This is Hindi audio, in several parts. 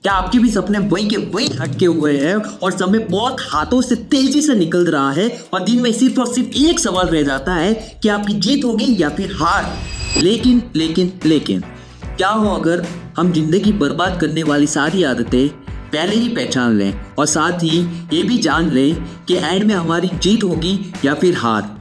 क्या आपके भी सपने वही के वही अटके हुए हैं और समय बहुत हाथों से तेजी से निकल रहा है और दिन में सिर्फ और सिर्फ एक सवाल रह जाता है कि आपकी जीत होगी या फिर हार। लेकिन लेकिन लेकिन क्या हो अगर हम जिंदगी बर्बाद करने वाली सारी आदतें पहले ही पहचान लें और साथ ही ये भी जान लें कि एंड में हमारी जीत होगी या फिर हार।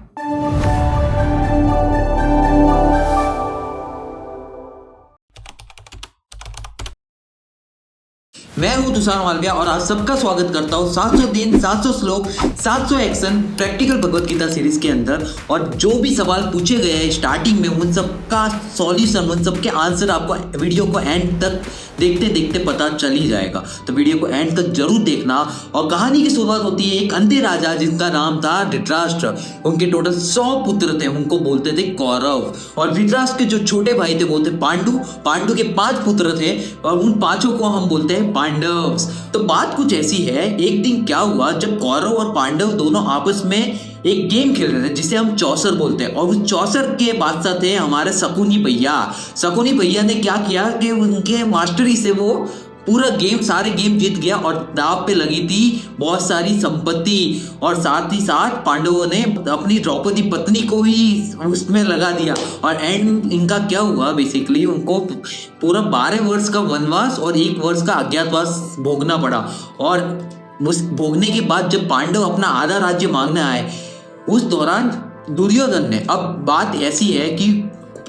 मैं हूं तुषार मालविया और आप सबका स्वागत करता हूं 700 दिन 700 श्लोक 700 action practical Bhagavad Gita series के अंदर। और जो भी सवाल पूछे गए हैं स्टार्टिंग में उन सब का सॉल्यूशन, उन सब के आंसर आपको वीडियो को एंड तक देखते देखते पता चल ही जाएगा। तो वीडियो को एंड तक जरूर देखना। और कहानी की शुरुआत होती है एक अंधे राजा जिसका नाम था धृतराष्ट्र। उनके टोटल 100 पुत्र थे, उनको बोलते थे कौरव। और धृतराष्ट्र के जो छोटे भाई थे वो थे पांडु। पांडु के 5 पुत्र थे और उन 5 को हम बोलते हैं पांडव्स। तो बात कुछ ऐसी है, एक दिन क्या हुआ जब कौरव और पांडव दोनों आपस में एक गेम खेल रहे थे जिसे हम चौसर बोलते हैं। और उस चौसर के बादशाह थे हमारे शकुनी भैया। शकुनी भैया ने क्या किया कि उनके मास्टरी से वो पूरा गेम, सारे गेम जीत गया और दाव पे लगी थी बहुत सारी संपत्ति। और साथ ही साथ पांडवों ने अपनी द्रौपदी पत्नी को ही उसमें लगा दिया। और एंड इनका क्या हुआ, बेसिकली उनको पूरा 12 वर्ष का वनवास और 1 वर्ष का अज्ञातवास भोगना पड़ा। और उस भोगने के बाद जब पांडव अपना आधा राज्य मांगने आए उस दौरान दुर्योधन ने, अब बात ऐसी है कि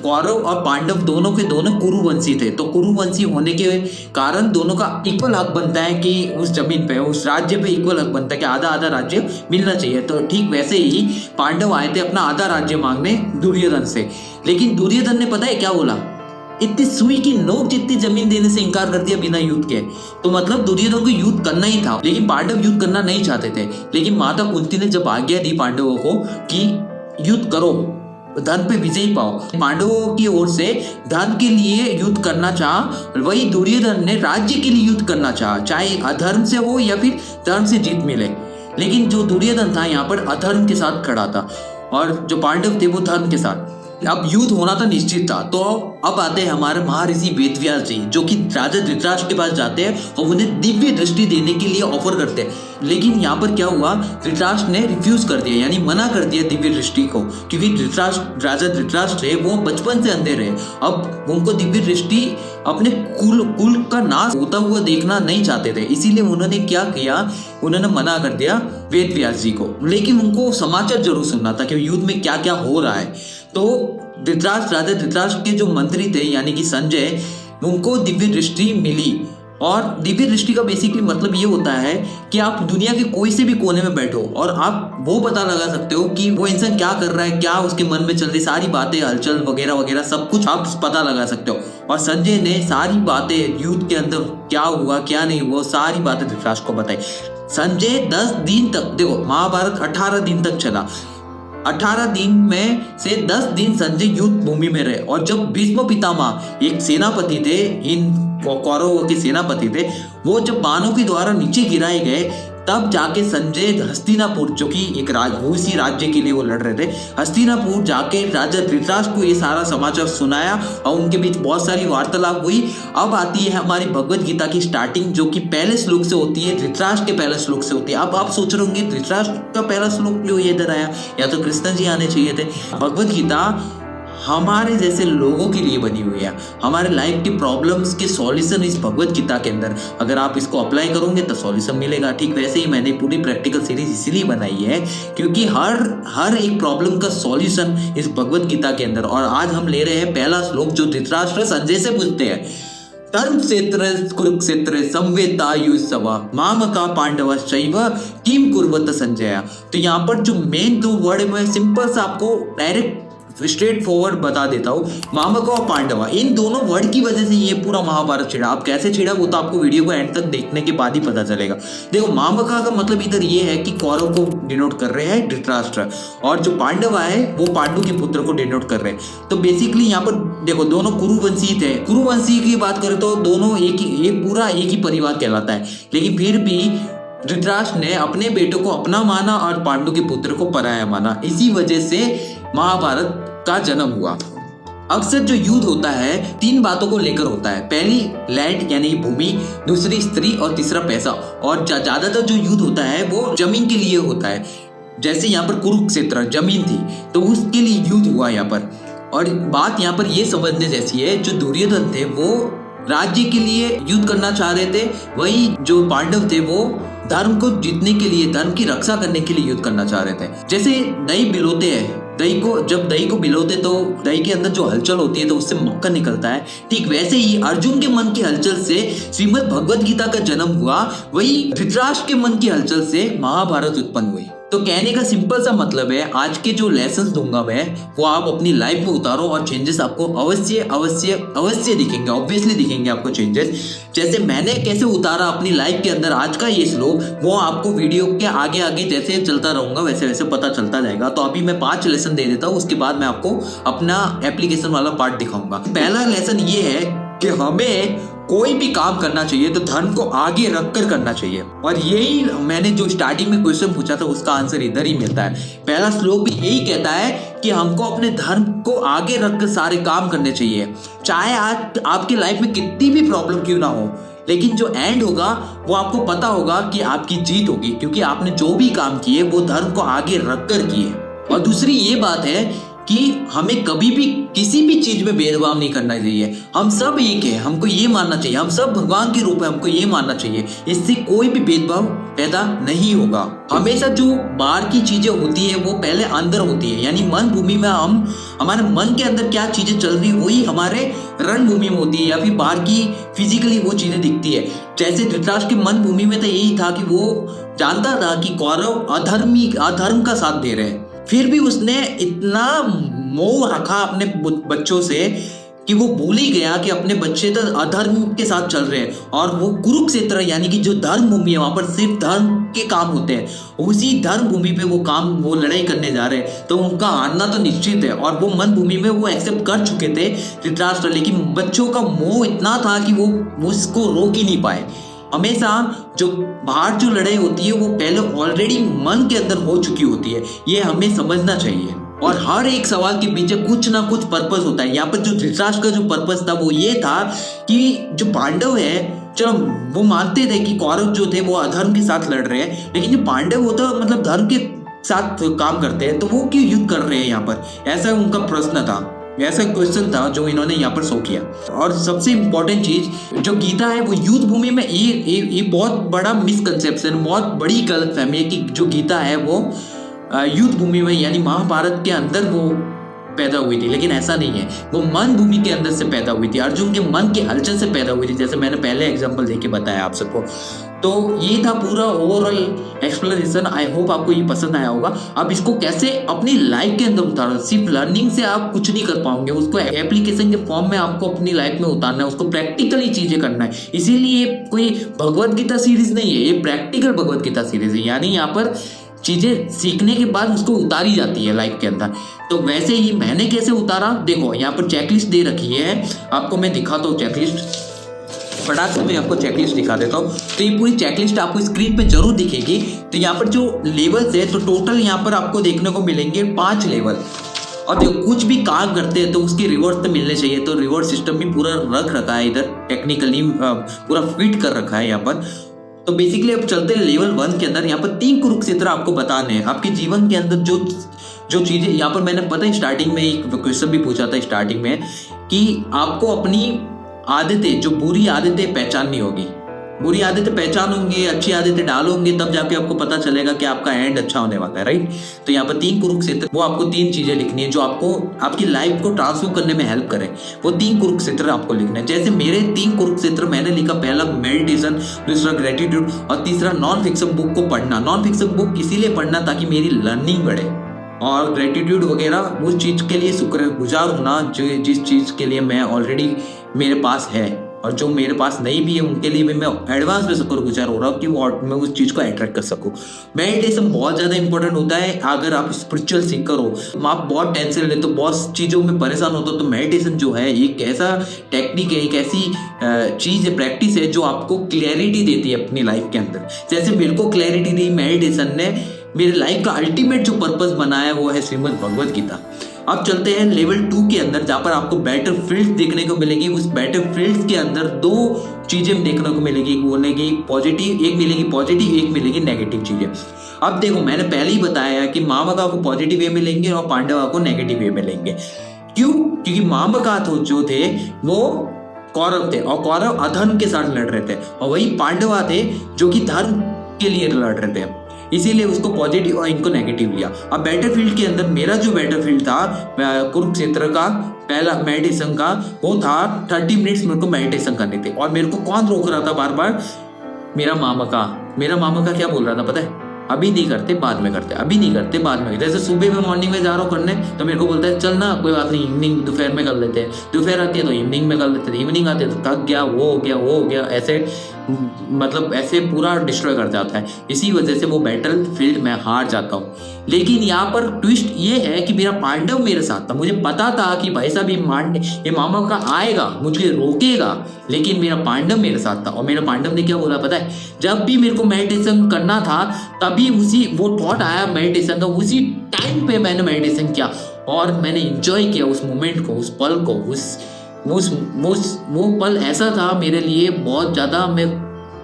कौरव और पांडव दोनों के दोनों कुरुवंशी थे। तो कुरुवंशी होने के कारण दोनों का इक्वल हक बनता है कि उस जमीन पे, उस राज्य पे इक्वल हक बनता है कि आधा आधा राज्य मिलना चाहिए। तो ठीक वैसे ही पांडव आए थे अपना आधा राज्य मांगने दुर्योधन से। लेकिन दुर्योधन ने पता है क्या बोला, इतनी सुई की नोक जितनी जमीन देने से इनकार कर दिया बिना युद्ध के। तो मतलब दुर्योधन को युद्ध करना ही था, लेकिन पांडव युद्ध करना नहीं चाहते थे। लेकिन माता कुंती ने जब आज्ञा दी पांडवों को कि युद्ध करो, धन पे विजय पाओ, पांडवों की ओर से धन के लिए युद्ध करना चाहा, वही दुर्योधन ने राज्य के लिए युद्ध करना चाहा, चाहे अधर्म से हो या फिर धर्म से जीत मिले। लेकिन जो दुर्योधन था यहाँ पर अधर्म के साथ खड़ा था और जो पांडव थे वो धर्म के साथ। अब युद्ध होना तो निश्चित था। तो अब आते हैं हमारे महर्षि वेदव्यास जी, जो कि राजा धृतराष्ट्र के पास जाते हैं और उन्हें दिव्य दृष्टि देने के लिए ऑफर करते हैं। लेकिन यहाँ पर क्या हुआ, धृतराष्ट्र ने रिफ्यूज कर दिया, यानी मना कर दिया दिव्य दृष्टि को, क्योंकि राजा धृतराष्ट्र है वो बचपन से अंधे रहे। अब उनको दिव्य दृष्टि अपने कुल का नाश होता हुआ देखना नहीं चाहते थे। इसीलिए उन्होंने क्या किया, उन्होंने मना कर दिया वेदव्यास जी को। लेकिन उनको समाचार जरूर सुनना था कि युद्ध में क्या क्या हो रहा है। तो राजा धृतराष्ट्र के जो मंत्री थे यानी कि संजय, उनको दिव्य दृष्टि मिली। और दिव्य दृष्टि का बेसिकली मतलब ये होता है कि आप दुनिया के कोई से भी कोने में बैठो और आप वो पता लगा सकते हो कि वो इंसान क्या कर रहा है, क्या उसके मन में चल रही, सारी बातें, हलचल वगैरह वगैरह सब कुछ आप पता लगा सकते हो। और संजय ने सारी बातें युद्ध के अंदर क्या हुआ क्या नहीं हुआ सारी बातें धृतराष्ट्र को बताई। संजय 10 दिन तक, देखो महाभारत 18 दिन तक चला, 18 दिन में से 10 दिन संजय युद्ध भूमि में रहे। और जब भीष्म पितामह एक सेनापति थे, इन कौरवों के सेनापति थे, वो जब बाणों के द्वारा नीचे गिराए गए तब जाके संजय हस्तिनापुर, जो कि एक रूसी राज्य के लिए वो लड़ रहे थे, हस्तिनापुर जाके राजा धृतराष्ट्र को ये सारा समाचार सुनाया और उनके बीच बहुत सारी वार्तालाप हुई। अब आती है हमारी भगवत गीता की स्टार्टिंग, जो कि पहले श्लोक से होती है, धृतराष्ट्र के पहले श्लोक से होती है। अब आप सोच रहे होंगे धृतराष्ट्र का पहला श्लोक क्यों ये इधर आया, या तो कृष्ण जी आने चाहिए थे। भगवत गीता हमारे जैसे लोगों के लिए बनी हुई है, हमारे लाइफ के प्रॉब्लम्स के सॉल्यूशन इस भगवत गीता के अंदर। अगर आप इसको अप्लाई करोगे तो सॉल्यूशन मिलेगा। ठीक वैसे ही मैंने पूरी प्रैक्टिकल सीरीज इसीलिए बनाई है क्योंकि हर एक प्रॉब्लम का सॉल्यूशन इस भगवत गीता के अंदर। और आज हम ले रहे हैं पहला श्लोक जो धृतराष्ट्र संजय से पूछते हैं। धर्म क्षेत्र कुरुक्षेत्र संवेतायुसव मामका पांडवश्चैव किम कुर्वत संजय। तो यहाँ पर जो मेन 2 वर्ड है मैं सिंपल सा आपको डायरेक्ट स्ट्रेट फॉरवर्ड बता देता हूँ। मामका और पांडवा, इन दोनों वर्ड की वजह से ये पूरा महाभारत छिड़ा। अब कैसे छिड़ा वो तो आपको वीडियो को एंड तक देखने के बाद ही पता चलेगा। देखो मामका का मतलब इधर ये है कि कौरव को डिनोट कर रहे हैं धृतराष्ट्र, और जो पांडवा है वो पांडु के पुत्र को डिनोट कर रहे हैं। तो बेसिकली यहाँ पर देखो दोनों कुरुवंशी थे। कुरुवंशी की बात करें तो दोनों एक ही परिवार कहलाता है। लेकिन फिर भी धृतराष्ट्र ने अपने बेटों को अपना माना और पांडु के पुत्र को पराया माना। इसी वजह से महाभारत का जन्म हुआ। अक्सर जो युद्ध होता है 3 बातों को लेकर होता है। पहली लैंड यानी भूमि, दूसरी स्त्री और तीसरा पैसा। और ज्यादातर जो युद्ध होता है वो जमीन के लिए होता है। जैसे यहाँ पर कुरुक्षेत्र जमीन थी तो उसके लिए युद्ध हुआ यहाँ पर। और बात यहाँ पर ये समझने जैसी है, जो दुर्योधन थे वो राज्य के लिए युद्ध करना चाह रहे थे, वही जो पांडव थे वो धर्म को जीतने के लिए, धर्म की रक्षा करने के लिए युद्ध करना चाह रहे थे। जैसे दही बिलोते हैं, जब दही को बिलोते तो दही के अंदर जो हलचल होती है तो उससे मक्खन निकलता है। ठीक वैसे ही अर्जुन के मन की हलचल से श्रीमद् भगवद गीता का जन्म हुआ, वही धृतराष्ट्र के मन की हलचल से महाभारत उत्पन्न हुई। तो कहने का सिंपल सा मतलब है, आज के जो लेसन्स दूंगा मैं वो आप अपनी लाइफ में उतारो और चेंजेस आपको अवश्य अवश्य अवश्य दिखेंगे, ऑब्वियसली दिखेंगे आपको चेंजेस। जैसे मैंने कैसे उतारा अपनी लाइफ के अंदर आज का ये श्लोक, वो आपको वीडियो के आगे आगे जैसे चलता रहूंगा वैसे वैसे पता चलता जाएगा। तो अभी मैं 5 लेसन दे देता हूँ, उसके बाद मैं आपको अपना एप्लीकेशन वाला पार्ट दिखाऊंगा। पहला लेसन ये है कि हमें कोई भी काम करना चाहिए तो धर्म को आगे रखकर करना चाहिए। और यही मैंने जो स्टार्टिंग में क्वेश्चन पूछा था उसका आंसर इधर ही मिलता है। पहला श्लोक भी यही कहता है कि हमको अपने धर्म को आगे रखकर सारे काम करने चाहिए, चाहे आज आपकी लाइफ में कितनी भी प्रॉब्लम क्यों ना हो, लेकिन जो एंड होगा वो आपको पता होगा कि आपकी जीत होगी, क्योंकि आपने जो भी काम किए वो धर्म को आगे रखकर किए। और दूसरी ये बात है कि हमें कभी भी किसी भी चीज में भेदभाव नहीं करना चाहिए। हम सब एक है, हमको ये मानना चाहिए, हम सब भगवान के रूप है, हमको ये मानना चाहिए। इससे कोई भी भेदभाव पैदा नहीं होगा। हमेशा जो बाहर की चीजें होती है वो पहले अंदर होती है, यानी मन भूमि में हम हमारे मन के अंदर क्या चीजें चल रही वही हमारे रणभूमि में होती है, या फिर बाहर की फिजिकली वो चीजें दिखती है। जैसे धृतराष्ट्र की मन भूमि में तो यही था कि वो जानता था कि कौरव अधर्म का साथ दे रहे हैं, फिर भी उसने इतना मोह रखा अपने बच्चों से कि वो भूल ही गया कि अपने बच्चे तो अधर्म के साथ चल रहे हैं। और वो कुरुक्षेत्र यानी कि जो धर्म भूमि है वहां पर सिर्फ धर्म के काम होते हैं, उसी धर्म भूमि पे वो लड़ाई करने जा रहे हैं, तो उनका हारना तो निश्चित है। और वो मन भूमि में वो एक्सेप्ट कर चुके थे धृतराष्ट्र, लेकिन बच्चों का मोह इतना था कि वो उसको रोक ही नहीं पाए। हमेशा जो बाहर जो लड़ाई होती है वो पहले ऑलरेडी मन के अंदर हो चुकी होती है, ये हमें समझना चाहिए। और हर एक सवाल के पीछे कुछ ना कुछ पर्पस होता है। यहाँ पर जो धृतराष्ट्र का जो पर्पस था वो ये था कि जो पांडव है, चलो वो मानते थे कि कौरव जो थे वो अधर्म के साथ लड़ रहे हैं, लेकिन जो पांडव होता है मतलब धर्म के साथ काम करते हैं, तो वो क्यों युद्ध कर रहे हैं यहाँ पर, ऐसा उनका प्रश्न था, ऐसा क्वेश्चन था जो इन्होंने यहाँ पर शो किया। और सबसे इम्पोर्टेंट चीज जो गीता है वो युद्ध भूमि में, ये बहुत बड़ा मिसकंसेप्शन, बहुत बड़ी गलतफहमी है कि जो गीता है वो युद्ध भूमि में यानी महाभारत के अंदर वो पैदा हुई थी, लेकिन ऐसा नहीं है। वो मन भूमि के अंदर से पैदा हुई थी, अर्जुन के मन की हलचल से पैदा हुई थी, जैसे मैंने पहले एग्जांपल देके बताया आप सबको। तो ये था पूरा ओवरऑल एक्सप्लेनेशन। आई होप आपको ये पसंद आया होगा। अब इसको कैसे अपनी लाइफ के अंदर उतारो, सिर्फ लर्निंग से आप कुछ नहीं कर पाओगे, उसको एप्लीकेशन के फॉर्म में आपको अपनी लाइफ में उतारना है, उसको प्रैक्टिकली चीजें करना है। इसीलिए कोई भगवत गीता सीरीज नहीं है, ये प्रैक्टिकल भगवत गीता सीरीज है, यानी यहाँ पर चीजें सीखने के बाद उसको उतारी जाती है लाइफ के अंदर। तो वैसे ही मैंने कैसे उतारा, देखो यहाँ पर चेकलिस्ट दे रखी है, आपको मैं दिखाता हूँ चेकलिस्ट, फटाक से मैं आपको चेकलिस्ट दिखा देता हूँ। तो ये पूरी चेकलिस्ट आपको स्क्रीन पे जरूर दिखेगी। तो यहाँ पर जो लेवल्स है, तो टोटल यहाँ पर आपको देखने को मिलेंगे 5 लेवल। और देखो कुछ भी काम करते हैं तो उसके रिवॉर्ड तो मिलने चाहिए, तो रिवॉर्ड सिस्टम भी पूरा रख रखा है इधर, टेक्निकली पूरा फिट कर रखा है यहाँ पर। तो बेसिकली अब चलते हैं लेवल 1 के अंदर। यहाँ पर 3 कुरुक्षेत्र आपको बताने हैं आपके जीवन के अंदर जो चीजें। यहाँ पर मैंने पता है स्टार्टिंग में एक क्वेश्चन भी पूछा था स्टार्टिंग में कि आपको अपनी आदतें, जो बुरी आदतें पहचाननी होगी, बुरी आदतें पहचानोगे, अच्छी आदतें डालोगे, तब जाके आपको पता चलेगा कि आपका एंड अच्छा होने वाला है, राइट। तो यहाँ पर 3 कुरुक्षेत्र, वो आपको 3 चीजें लिखनी है जो आपको आपकी लाइफ को ट्रांसफॉर्म करने में हेल्प करे। वो 3 कुरुक्षेत्र आपको लिखना है। जैसे मेरे 3 कुरुक्षेत्र मैंने लिखा, पहला मेडिटेशन, दूसरा ग्रेटिट्यूड और तीसरा नॉन फिक्शन बुक को पढ़ना। नॉन फिक्शन बुक इसीलिए पढ़ना ताकि मेरी लर्निंग बढ़े, और ग्रेटिट्यूड वगैरह उस चीज के लिए शुक्रगुजार होना जिस चीज के लिए मैं ऑलरेडी मेरे पास है, और जो मेरे पास नहीं भी है उनके लिए भी मैं एडवांस में शुक्रगुजार हो रहा हूँ कि मैं उस चीज़ को अट्रैक्ट कर सकूँ। मेडिटेशन बहुत ज़्यादा इंपॉर्टेंट होता है। अगर आप स्पिरिचुअल सीकर हो, आप बहुत टेंशन लेते हो, बहुत चीज़ों में परेशान होते हो, तो मेडिटेशन जो है एक ऐसा टेक्निक है, एक ऐसी चीज़ है, प्रैक्टिस है जो आपको क्लैरिटी देती है अपनी लाइफ के अंदर। जैसे मेरे को क्लैरिटी दी मेडिटेशन ने, मेरे लाइफ का अल्टीमेट जो पर्पस बनाया वो है श्रीमद् भगवद गीता। अब चलते हैं लेवल 2 के अंदर, जहाँ पर आपको बैटल फील्ड देखने को मिलेगी। उस बैटल फील्ड के अंदर 2 चीजें देखने को मिलेगी, बोलेगी पॉजिटिव, एक मिलेगी पॉजिटिव, एक मिलेगी नेगेटिव चीजें। अब देखो, मैंने पहले ही बताया कि मामका को पॉजिटिव वे मिलेंगे और पांडवा को नेगेटिव वे मिलेंगे। क्यों? क्योंकि मामका जो थे वो कौरव थे और कौरव अधर्म के साथ लड़ रहे थे, और वही पांडवा थे जो कि धर्म के लिए लड़ रहे थे, इसीलिए उसको पॉजिटिव और इनको नेगेटिव लिया। अब बैटलफील्ड के अंदर मेरा जो बैटलफील्ड था कुरुक्षेत्र का पहला मेडिटेशन का, वो था 30 मिनट्स मेरे को मेडिटेशन करने थे। और मेरे को कौन रोक रहा था बार बार? मेरा मामका क्या बोल रहा था पता है? अभी नहीं करते, बाद में करते, अभी नहीं करते, बाद में। जैसे सुबह में मॉर्निंग में जा रहा हूँ करने, तो मेरे को बोलता है चल ना, कोई बात नहीं, इवनिंग दोपहर में कर लेते हैं। दोपहर आती है तो इवनिंग में कर लेते हैं, इवनिंग आती है तो थक गया, वो हो गया, ऐसे मतलब ऐसे पूरा डिस्ट्रॉय कर जाता है। इसी वजह से वो बैटल फील्ड में हार जाता हूँ। लेकिन यहाँ पर ट्विस्ट ये है कि मेरा पांडव मेरे साथ था, मुझे पता था कि भाई साहब ये मामा का आएगा, मुझे रोकेगा, लेकिन मेरा पांडव मेरे साथ था। और मेरा पांडव ने क्या बोला पता है? जब भी मेरे को मेडिटेशन करना था तभी उसी वो थॉट आया मेडिटेशन का, उसी टाइम पे मैंने मेडिटेशन किया और मैंने एंजॉय किया उस मोमेंट को, उस पल को। वो पल ऐसा था मेरे लिए बहुत ज़्यादा, मैं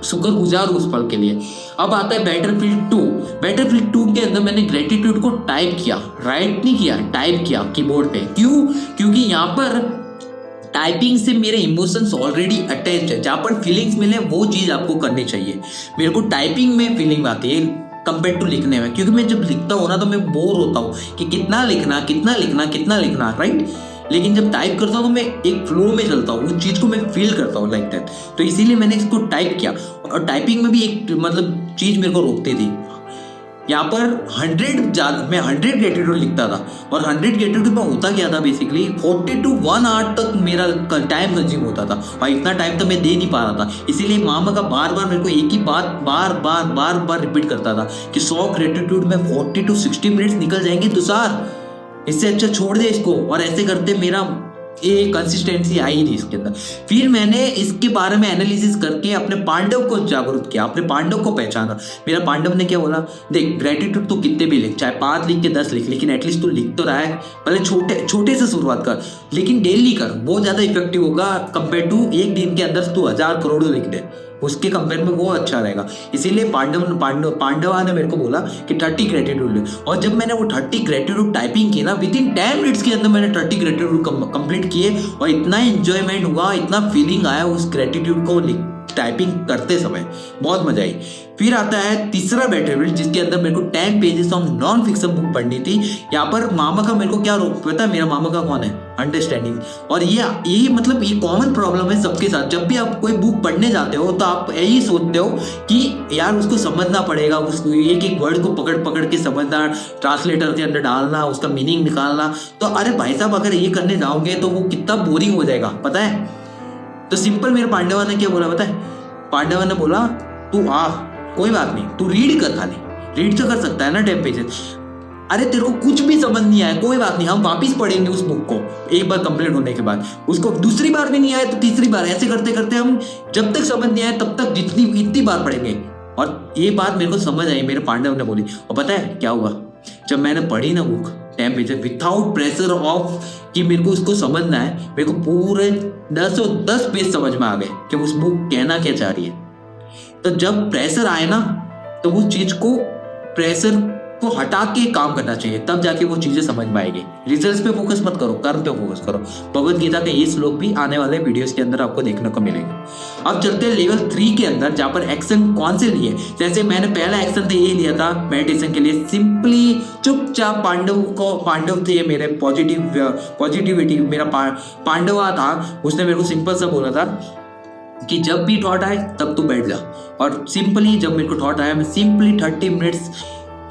शुक्रगुजार हूँ उस पल के लिए। अब आता है बैटलफील्ड 2 के अंदर मैंने ग्रेटिट्यूड को टाइप किया, राइट नहीं किया, टाइप किया कीबोर्ड पे। क्यों? क्योंकि यहाँ पर टाइपिंग से मेरे इमोशंस ऑलरेडी अटैच है, जहाँ पर फीलिंग्स मिले वो चीज़ आपको करनी चाहिए। मेरे को टाइपिंग में फीलिंग आती है कंपेयर टू लिखने में, क्योंकि मैं जब लिखता हूँ ना तो मैं बोर होता हूँ कि कितना लिखना, राइट। लेकिन जब टाइप करता हूँ तो मैं एक फ्लो में चलता हूँ, उस चीज़ को मैं फील करता हूँ लाइक दैट। तो इसीलिए मैंने इसको टाइप किया। और टाइपिंग में भी एक मतलब चीज़ मेरे को रोकती थी। यहाँ पर 100 ग्रेटिट्यूड लिखता था, और 100 ग्रेटिट्यूड में होता क्या था बेसिकली 40 to 1 आवर तक मेरा टाइम कंज्यूम होता था, और इतना टाइम तो मैं दे नहीं पा रहा था। इसीलिए मामा का बार बार मेरे को एक ही बात बार रिपीट करता था कि 100 ग्रेटिट्यूड में 40 to 60 मिनट्स निकल जाएंगे तुषार, इससे अच्छा छोड़ दे इसको। और ऐसे करते मेरा ये कंसिस्टेंसी आई नहीं इसके अंदर। फिर मैंने इसके बारे में एनालिसिस करके अपने पांडव को जागरूक किया, अपने पांडव को पहचाना। मेरा पांडव ने क्या बोला, देख ग्रेटिट्यूड तो कितने भी लिख, चाहे 5 लिख के 10 लिख, लेकिन एटलीस्ट तू लिख तो रहा है। पहले छोटे से शुरुआत कर, लेकिन डेली कर, वो ज़्यादा इफेक्टिव होगा कंपेयर टू एक दिन के अंदर तू 1000 करोड़ लिख दे, उसके कंपेयर में वो अच्छा रहेगा। इसीलिए पांडवा ने मेरे को बोला कि 30 ग्रेटिट्यूड ले। और जब मैंने वो 30 ग्रेटिट्यूड टाइपिंग की ना, विदिन 10 मिनट्स के अंदर मैंने 30 ग्रेटिट्यूड कंप्लीट किए, और इतना एंजॉयमेंट हुआ, इतना फीलिंग आया उस ग्रेटिट्यूड को टाइपिंग करते समय, बहुत मजा आई। फिर आता है तीसरा बैटलफील्ड, जिसके अंदर मेरे को 10 pages of non fiction book पढ़नी थी। यहाँ पर मामा का मेरे को क्या रोक, पता है मेरा मामा का कौन है? अंडरस्टैंडिंग। और ये मतलब ये कॉमन प्रॉब्लम है सबके साथ। जब भी आप कोई बुक पढ़ने जाते हो तो आप यही सोचते हो कि यार उसको समझना पड़ेगा, उसको एक वर्ड को पकड़ के समझना, ट्रांसलेटर के अंदर डालना, उसका मीनिंग निकालना। तो अरे भाई साहब, अगर ये करने जाओगे तो वो कितना बोरिंग हो जाएगा, पता है। तो सिंपल मेरे पांडवा ने क्या बोला पता है? पांडवा ने बोला तू आ, कोई बात नहीं, तू रीड कर, खाली रीड तो कर सकता है ना 10 पेजेस। अरे तेरे को कुछ भी समझ नहीं आया, कोई बात नहीं, हम वापिस पढ़ेंगे उस बुक को एक बार कंप्लीट होने के बाद। उसको दूसरी बार भी नहीं आया तो तीसरी बार, ऐसे करते करते हम जब तक समझ नहीं आया तब तक इतनी बार पढ़ेंगे। और ये बात मेरे को समझ आई, मेरे पांडव ने बोली। और पता है क्या हुआ? जब मैंने पढ़ी ना book 10 pages without pressure of कि मेरे को उसको समझना है, मेरे को पूरे 10 पेज समझ में आ गए कि उस बुक कहना क्या चाह रही है। तो जब प्रेशर आए ना, तो उस चीज को, प्रेशर को हटा के काम करना चाहिए, तब जाके वो चीजें समझ में आएगी। रिजल्ट्स पे फोकस मत करो, कर्म पे फोकस करो। भगवत गीता के ये श्लोक भी आने वाले वीडियोस के अंदर आपको देखने को मिलेगा। अब चलते हैं लेवल 3 के अंदर, जहाँ पर एक्शन कौन से लिए। जैसे मैंने पहला एक्शन तो ये लिया था मेडिटेशन के लिए, सिंपली चुपचाप पांडव थे मेरे, पॉजिटिविटी मेरा पांडवा था, उसने मेरे को सिंपल सा बोला था कि जब भी थॉट आए तब तू बैठ जा। और सिंपली जब मेरे को थॉट आया, मैं सिंपली 30 मिनट्स,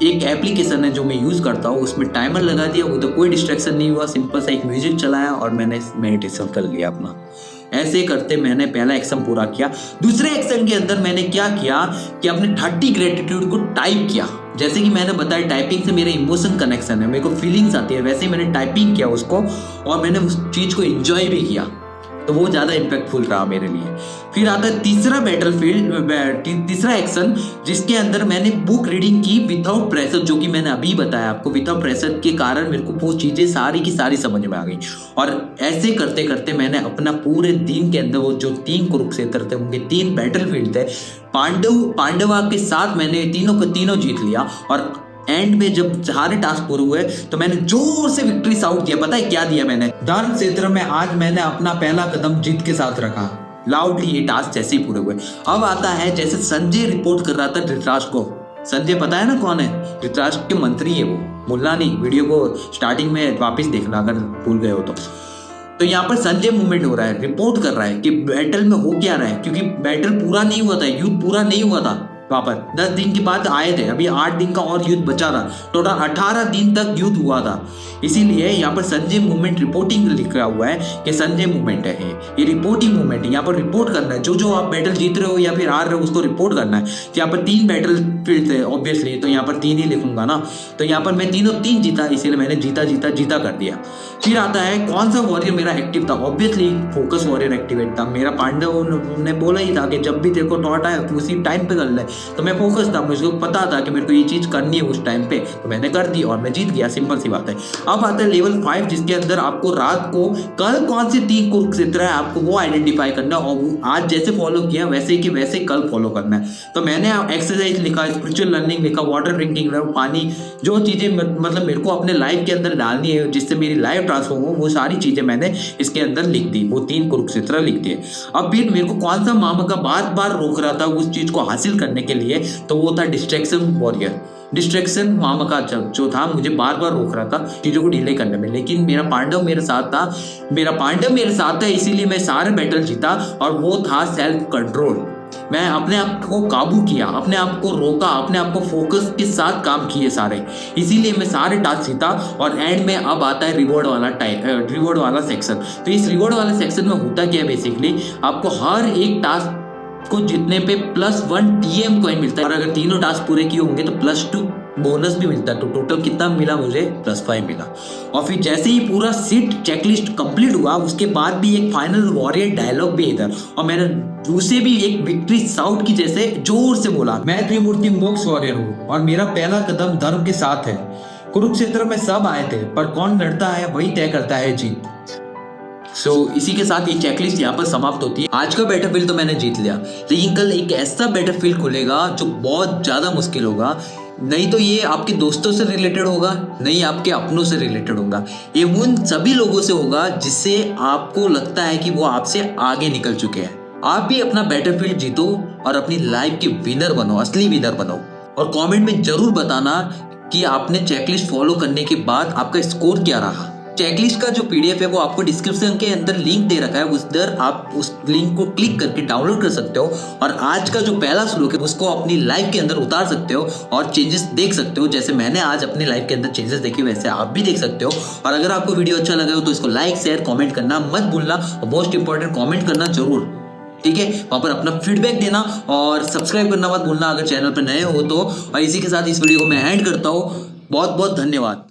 एक एप्लीकेशन है जो मैं यूज़ करता हूँ, उसमें टाइमर लगा दिया, उधर कोई डिस्ट्रैक्शन नहीं हुआ, सिंपल सा एक म्यूजिक चलाया और मैंने मेडिटेशन कर लिया अपना। ऐसे करते मैंने पहला एक्शन पूरा किया। दूसरे एक्शन के अंदर मैंने क्या किया कि अपने 30 ग्रेटिट्यूड को टाइप किया। जैसे कि मैंने बताया टाइपिंग से मेरे इमोशन कनेक्शन है, मेरे को फीलिंग्स आती है, वैसे ही मैंने टाइपिंग किया उसको, और मैंने उस चीज़ को एंजॉय भी किया। तो वो ज़्यादा इम्पैक्टफुल रहा मेरे लिए। फिर आता है तीसरा बैटलफील्ड, तीसरा एक्शन जिसके अंदर मैंने बुक रीडिंग की विदाउट प्रेशर, जो कि मैंने अभी बताया आपको। विदाउट प्रेशर के कारण मेरे को वो चीज़ें सारी की सारी समझ में आ गई, और ऐसे करते करते मैंने अपना पूरे दिन के अंदर वो जो 3 कुरुक्षेत्र थे, उनके 3 बैटलफील्ड थे, पांडवा के साथ मैंने तीनों को तीनों जीत लिया। और एंड में जब सारे टास्क पूरे हुए तो मैंने जोर से विक्ट्री साउट दिया। पता है क्या दिया मैंने? धर्म क्षेत्र में आज मैंने अपना पहला कदम जीत के साथ रखा, लाउडली ये टास्क जैसे ही पूरे हुए। अब आता है जैसे संजय रिपोर्ट कर रहा था धृतराष्ट्र को। संजय पता है ना कौन है? धृतराष्ट्र के मंत्री है वो, मुल्ला नहीं। वीडियो को स्टार्टिंग में वापस देखना अगर भूल गए हो तो यहाँ पर संजय मूवमेंट हो रहा है, रिपोर्ट कर रहा है कि बैटल में हो क्या रहा है, क्योंकि बैटल पूरा नहीं हुआ था, युद्ध पूरा नहीं हुआ था। वहां पर 10 दिन के बाद आए थे, अभी 8 दिन का और युद्ध बचा था, टोटल 18 दिन तक युद्ध हुआ था। इसीलिए यहाँ पर संजय मूवमेंट रिपोर्टिंग लिखा हुआ है कि संजय मूवमेंट है ये रिपोर्टिंग मूवमेंट है। यहाँ पर रिपोर्ट करना है, जो आप बैटल जीत रहे हो या फिर हार रहे हो उसको रिपोर्ट करना है। तो यहाँ पर 3 बैटल फील्ड थे ऑब्वियसली, तो यहाँ पर 3 ही लिखूंगा ना, तो यहाँ पर मैं तीनों 3 जीता, इसीलिए मैंने जीता कर दिया। फिर आता है कौन सा वॉरियर मेरा एक्टिव था? ऑब्वियसली फोकस वॉरियर एक्टिवेट था मेरा। पांडव ने बोला ही था कि जब भी तेरे को टॉट आए उसी टाइम पे कर ले, तो मैं फोकस था, मुझे पता था कि मेरे को ये चीज़ करनी है उस टाइम पे, तो मैंने कर दी और मैं जीत गया। सिंपल सी बात है। अब आता है लेवल 5 जिसके अंदर आपको रात को कल कौन से 3 कुरुक्षेत्र है आपको वो आइडेंटिफाई करना, और आज जैसे फॉलो किया वैसे कि वैसे कल फॉलो करना है। तो मैंने एक्सरसाइज लिखा, स्पिरिचुअल लर्निंग लिखा, वाटर ड्रिंकिंग, पानी, जो चीज़ें मतलब मेरे को अपने लाइफ के अंदर डालनी है जिससे मेरी लाइफ ट्रांसफॉर्म हो, वो सारी चीज़ें मैंने इसके अंदर लिख दी, वो 3 कुरुक्षेत्र लिख दिए। अब फिर मेरे को कौन सा मामा का बार बार रोक रहा था उस चीज़ को हासिल करने के लिए, तो वो था डिस्ट्रैक्शन वॉरियर। डिस्ट्रैक्शन मामा का जो था मुझे बार बार रोक रहा था चीज़ों को डिले करने में, लेकिन मेरा पांडव मेरे साथ था, इसीलिए मैं सारे बैटल जीता। और वो था सेल्फ कंट्रोल। मैं अपने आप को काबू किया, अपने आप को रोका, अपने आप को फोकस के साथ काम किए सारे, इसीलिए मैं सारे टास्क जीता। और एंड में अब आता है रिवॉर्ड वाला सेक्शन। तो इस रिवॉर्ड वाले सेक्शन में होता क्या है, बेसिकली आपको हर एक टास्क को जीतने पे +1 TM कॉइन मिलता है, और अगर तीनों टास्क पूरे किए होंगे तो +2 बोनस भी मिलता है। तो टोटल कितना मिला मुझे? +5 मिला। और फिर जैसे ही पूरा सीट चेकलिस्ट कंप्लीट हुआ उसके बाद भी एक फाइनल वॉरियर डायलॉग भी इधर, और मैंने उसे भी एक विक्ट्री साउट की जैसे जोर से बोला, मैं त्रिमूर्ति मोक्ष वॉरियर हूँ और मेरा पहला कदम धर्म के साथ है। कुरुक्षेत्र में सब आए थे, पर कौन लड़ता है वही तय करता है जीत। इसी के साथ ये चेकलिस्ट यहाँ पर समाप्त होती है। आज का बैटलफील्ड तो मैंने जीत लिया, लेकिन कल एक ऐसा बैटलफील्ड खुलेगा जो बहुत ज़्यादा मुश्किल होगा। नहीं तो ये आपके दोस्तों से रिलेटेड होगा, नहीं आपके अपनों से रिलेटेड होगा, ये उन सभी लोगों से होगा जिससे आपको लगता है कि वो आपसे आगे निकल चुके हैं। आप भी अपना बैटलफील्ड जीतो और अपनी लाइफ के विनर बनो, असली विनर बनो। और कमेंट में जरूर बताना कि आपने चेकलिस्ट फॉलो करने के बाद आपका स्कोर क्या रहा। चेकलिस्ट का जो PDF है वो आपको डिस्क्रिप्शन के अंदर लिंक दे रखा है, उधर आप उस लिंक को क्लिक करके डाउनलोड कर सकते हो, और आज का जो पहला श्लोक है उसको अपनी लाइफ के अंदर उतार सकते हो और चेंजेस देख सकते हो। जैसे मैंने आज अपनी लाइफ के अंदर चेंजेस देखे वैसे आप भी देख सकते हो। और अगर आपको वीडियो अच्छा लगा हो तो इसको लाइक शेयर कॉमेंट करना मत भूलना, और मोस्ट इंपॉर्टेंट कॉमेंट करना जरूर, ठीक है? वहाँ पर अपना फीडबैक देना और सब्सक्राइब करना मत भूलना अगर चैनल पर नए हो तो। और इसी के साथ इस वीडियो को मैं एंड करता हूँ। बहुत बहुत धन्यवाद।